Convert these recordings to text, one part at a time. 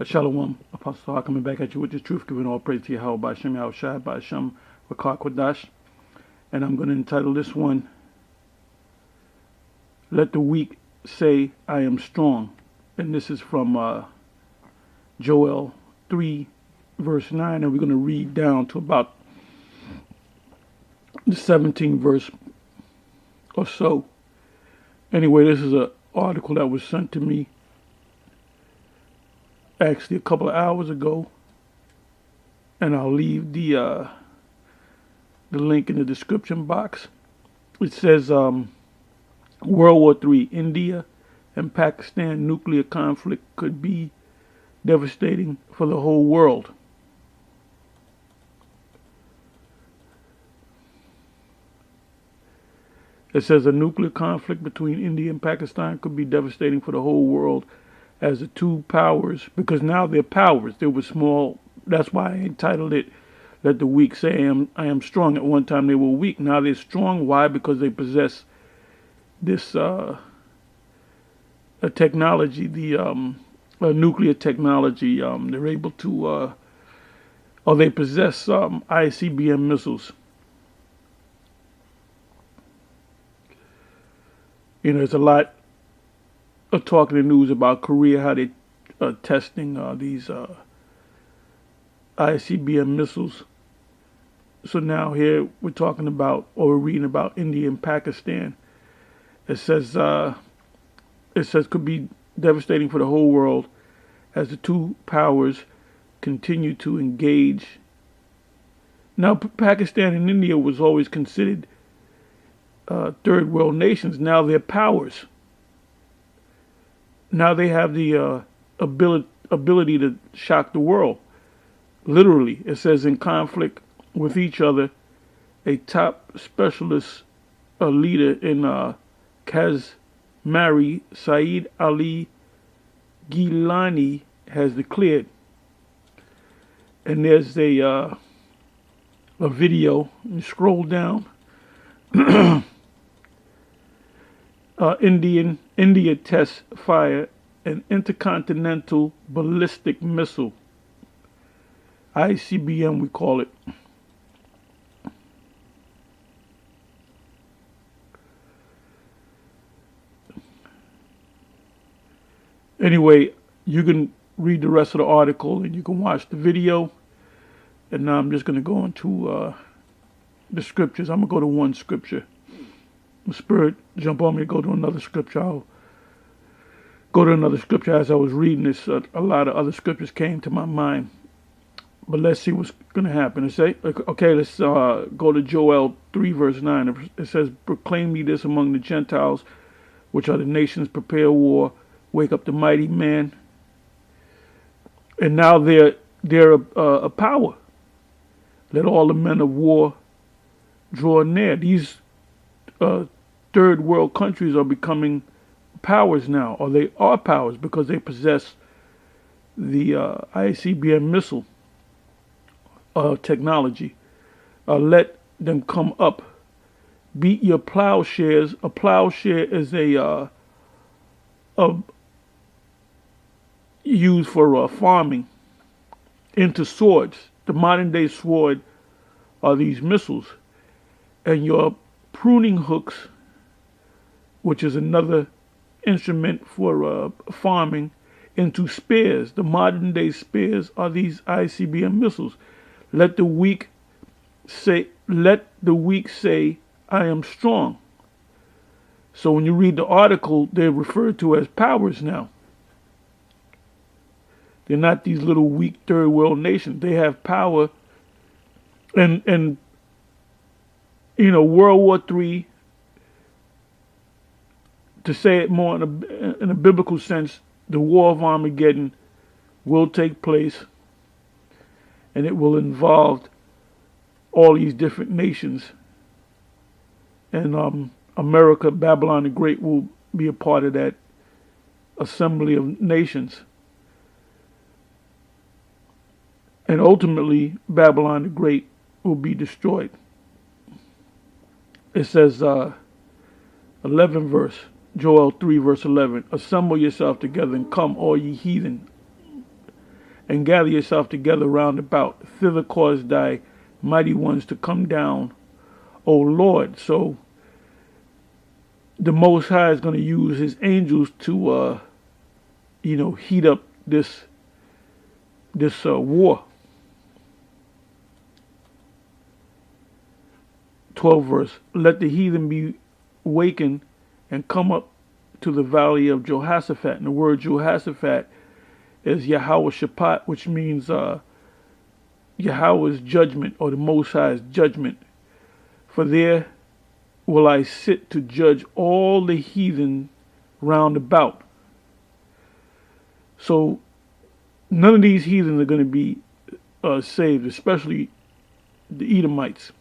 Shalom, Apostle Har coming back at you with the truth, giving all praise to Yahweh by Shem Yahushai by Shem Rakar Kodash. And I'm going to entitle this one, Let the Weak Say I Am Strong. And this is from Joel 3, verse 9. And we're going to read down to about the 17th verse or so. Anyway, this is an article that was sent to me actually a couple of hours ago, and I'll leave the link in the description box. It says World War III, India and Pakistan nuclear conflict could be devastating for the whole world. It says a nuclear conflict between India and Pakistan could be devastating for the whole world as the two powers, because now they're powers. They were small. That's why I entitled it, Let the Weak Say I am Strong. At one time they were weak. Now they're strong. Why? Because they possess this a technology, the nuclear technology. They're able to, or they possess ICBM missiles. You know, there's a lot of talk in the news about Korea, how they are testing these ICBM missiles. So now here we're talking about, or we're reading about India and Pakistan. It says could be devastating for the whole world as the two powers continue to engage. Now, Pakistan and India was always considered third world nations. Now they're powers. Now they have the ability to shock the world. Literally, it says in conflict with each other, a top specialist, a leader in Kashmiri, Saeed Ali Gilani, has declared. And there's a video. You scroll down. India tests fire an intercontinental ballistic missile, ICBM we call it. Anyway, you can read the rest of the article and you can watch the video. And now I'm just going to go into the scriptures. I'm going to go to one scripture. The Spirit jump on me to go to another scripture. I'll go to another scripture. As I was reading this, a lot of other scriptures came to my mind. But let's see what's going to happen. Okay, let's go to Joel 3, verse 9. It says, proclaim ye this among the Gentiles, which are the nations, prepare war, wake up the mighty man. And now they're a power. Let all the men of war draw near. These third world countries are becoming powers now, or they are powers because they possess the ICBM missile technology. Let them come up. Beat your plowshares. A plowshare is a used for farming, into swords. The modern day sword are these missiles. And your pruning hooks, which is another instrument for farming, into spears. The modern day spears are these ICBM missiles. Let the weak say, I am strong. So when you read the article, they're referred to as powers now. They're not these little weak third world nations. They have power. And you know, World War III, to say it more in a biblical sense, the War of Armageddon will take place, and it will involve all these different nations. And America, Babylon the Great, will be a part of that assembly of nations. And ultimately, Babylon the Great will be destroyed. It says, 11 verse, Joel 3 verse 11, assemble yourself together and come, all ye heathen. and gather yourself together round about. Thither cause thy mighty ones to come down, O Lord. So the Most High is going to use his angels to, heat up this war. 12th verse. Let the heathen be wakened and come up to the valley of Jehoshaphat. And the word Jehoshaphat is Yahweh Shaphat, which means Yahweh's judgment, or the Most High's judgment. For there will I sit to judge all the heathen round about. So none of these heathen are going to be saved, especially the Edomites.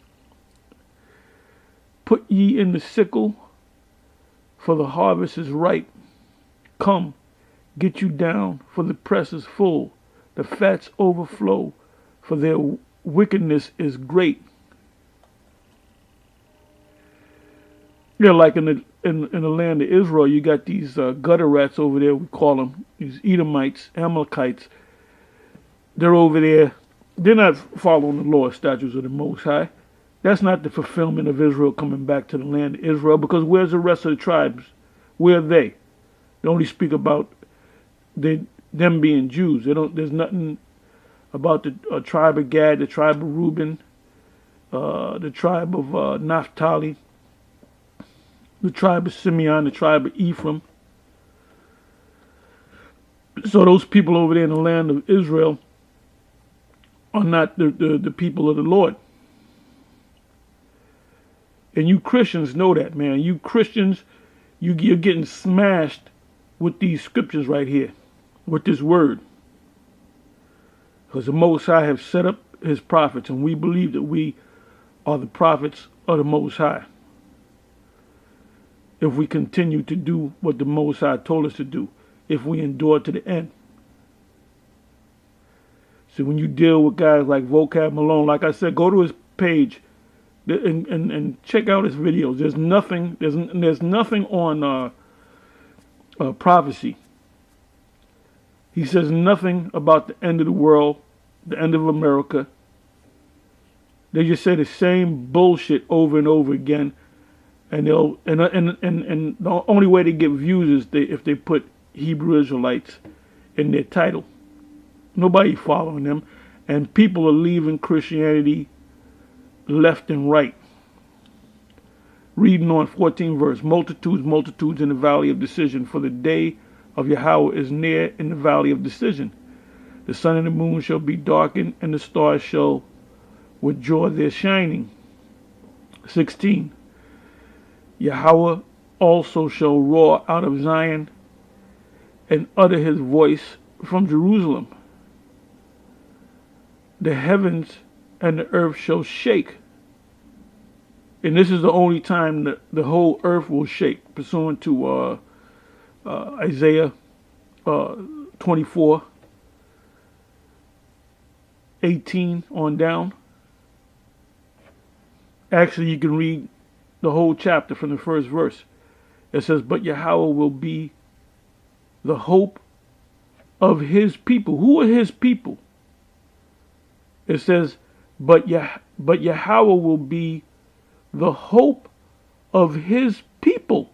Put ye in the sickle, for the harvest is ripe. Come, get you down, for the press is full. The fats overflow, for their wickedness is great. Yeah, like in the land of Israel, you got these gutter rats over there, we call them, these Edomites, Amalekites. They're over there. They're not following the law, statutes of the Most High. That's not the fulfillment of Israel coming back to the land of Israel, because where's the rest of the tribes? Where are they? They only speak about them being Jews. There's nothing about the tribe of Gad, the tribe of Reuben, the tribe of Naphtali, the tribe of Simeon, the tribe of Ephraim. So those people over there in the land of Israel are not the people of the Lord. And you Christians know that, man. You Christians, you're getting smashed with these scriptures right here, with this word. Because the Most High have set up his prophets, and we believe that we are the prophets of the Most High. If we continue to do what the Most High told us to do, if we endure to the end. So when you deal with guys like Vocab Malone, like I said, go to his page and check out his videos. There's nothing on prophecy. He says nothing about the end of the world, the end of America. They just say the same bullshit over and over again. And the only way they get views is if they put Hebrew Israelites in their title. Nobody following them, and people are leaving Christianity left and right. Reading on 14th verse. Multitudes, multitudes in the valley of decision, for the day of Yahweh is near in the valley of decision. The sun and the moon shall be darkened, and the stars shall withdraw their shining. 16. Yahweh also shall roar out of Zion, and utter his voice from Jerusalem. The heavens and the earth shall shake. And this is the only time that the whole earth will shake, pursuant to Isaiah 24:18 on down. Actually, you can read the whole chapter from the first verse. It says, but Yahweh will be the hope of his people. Who are his people? It says, but Yahweh will be the hope of his people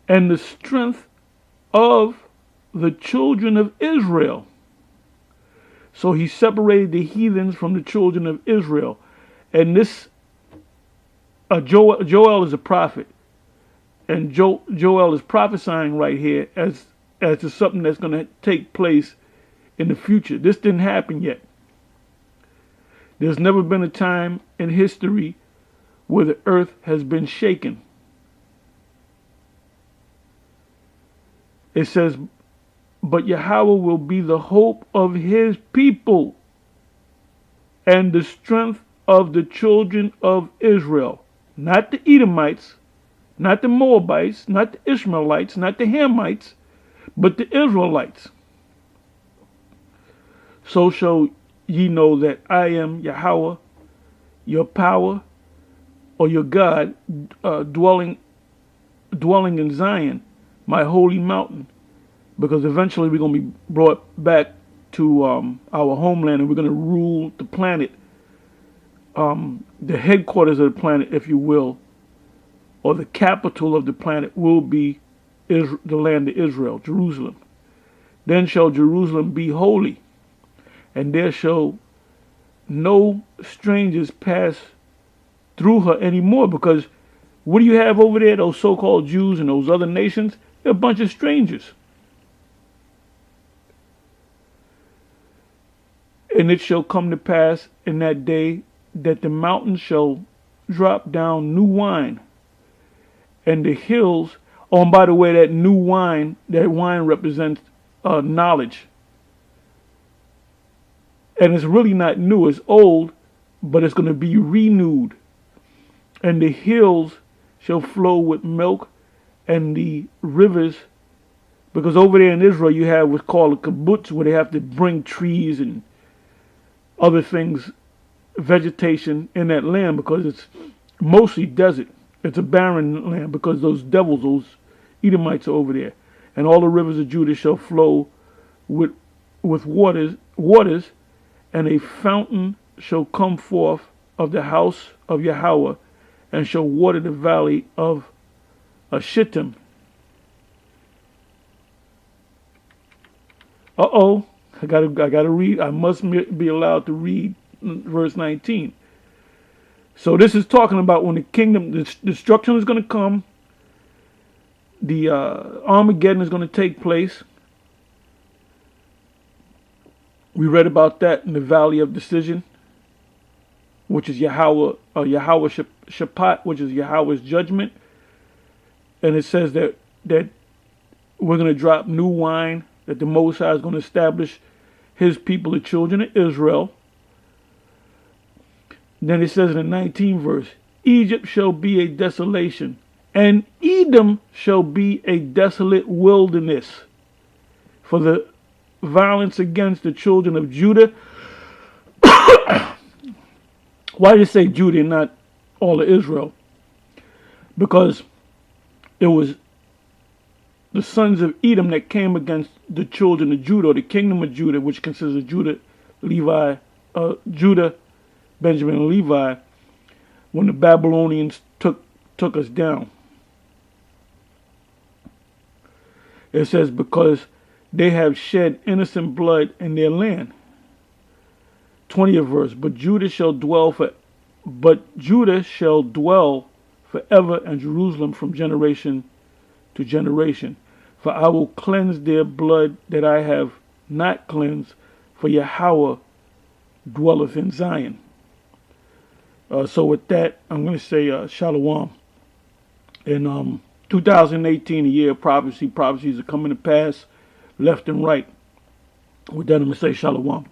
and the strength of the children of Israel. So he separated the heathens from the children of Israel. And this, Joel is a prophet. And Joel is prophesying right here as to something that's going to take place in the future. This didn't happen yet. There's never been a time in history where the earth has been shaken. It says, but Yahweh will be the hope of his people and the strength of the children of Israel. Not the Edomites, not the Moabites, not the Ishmaelites, not the Hamites, but the Israelites. So shall ye know that I am Yahweh, your power, or your God, dwelling in Zion, my holy mountain. because eventually we're going to be brought back to our homeland, and we're going to rule the planet, the headquarters of the planet, if you will, or the capital of the planet will be the land of Israel, Jerusalem. Then shall Jerusalem be holy, and there shall no strangers pass through her anymore. Because what do you have over there? Those so-called Jews and those other nations, they're a bunch of strangers. And it shall come to pass in that day that the mountains shall drop down new wine, and the hills. Oh, and by the way, that wine represents knowledge. And it's really not new, it's old, but it's going to be renewed. And the hills shall flow with milk, and the rivers, because over there in Israel you have what's called a kibbutz, where they have to bring trees and other things, vegetation in that land, because it's mostly desert. It's a barren land because those devils, those Edomites are over there. And all the rivers of Judah shall flow with waters, and a fountain shall come forth of the house of Yahweh, and shall water the valley of Shittim. I gotta read. I must be allowed to read verse 19. So this is talking about when the kingdom, the destruction is going to come. The Armageddon is going to take place. We read about that in the Valley of Decision, which is Yahweh Shabbat, which is Yahweh's judgment. And it says that we're going to drop new wine, that the Most High is going to establish his people, the children of Israel. Then it says in the 19th verse, Egypt shall be a desolation, and Edom shall be a desolate wilderness for the violence against the children of Judah. Why did it say Judah and not all of Israel? Because it was the sons of Edom that came against the children of Judah, or the kingdom of Judah, which consists of Judah, Benjamin, and Levi, when the Babylonians took us down. It says, because they have shed innocent blood in their land. 20th verse, but Judah shall dwell forever, and Jerusalem from generation to generation. For I will cleanse their blood that I have not cleansed, for Yahweh dwelleth in Zion. So with that, I'm going to say Shalom. In 2018, a year of prophecy, prophecies are coming to pass left and right. With that, I'm going to say Shalom.